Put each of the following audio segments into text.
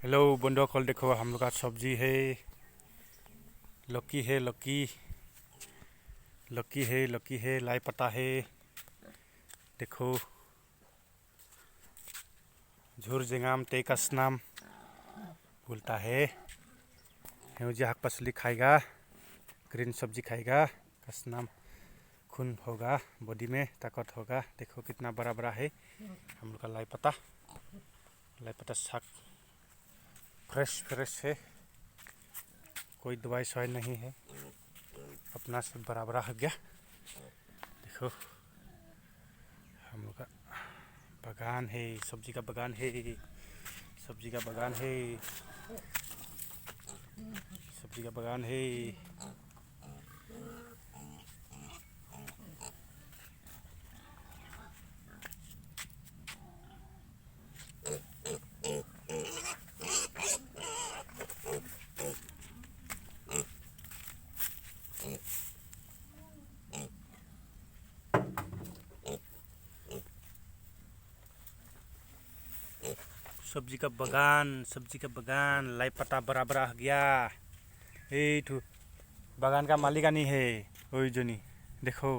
Hello बंधुসকल, देखो हम लोग का सब्जी है, लौकी है, लौकी है, लाई पत्ता है। देखो झुरजेंगाम तेकसनाम बोलता है। सेउजिया हक पसली खाएगा, ग्रीन सब्जी खाएगा, कसनाम खून होगा, बॉडी में ताकत होगा। देखो कितना बड़ा बड़ा है हम लोग का लाई पत्ता साग फ्रेश है, कोई दवाई सवाई नहीं है, अपना से बड़ा हो गया। देखो हम लोग का बागान है, सब्जी का बागान है, सब्जी का बागान है। सब्जी का बगान, लाई पत्ता बड़ा हो गया। ठू बागान का मालिक नहीं है, वही जोनी देखो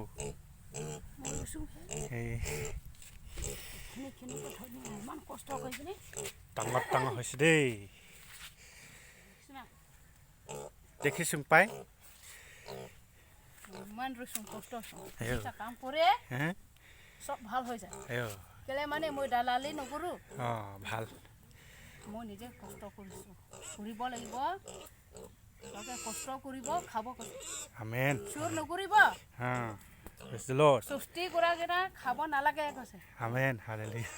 टांगर হৈছে দেই। দেখিছো পাই ইমান ৰচোন কষ্ট এটা কাম কৰে সব ভাল হৈ যায়। কেলে মানে মই দালালি নকৰো, ভাল মই নিজে কষ্ট কৰিছো, কৰিব লাগিব। তাকে কষ্ট কৰিব, খাব আমেন, চুৰ নকৰিব। Praise the lord. সৃষ্টি কৰা কেইটা খাব নালাগে কৈছে। আমেন, হালেলুয়া,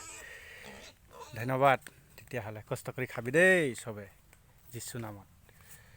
ধন্যবাদ। তেতিয়াহ'লে কষ্ট কৰি খাবি দেই চবে, যীশু নামত।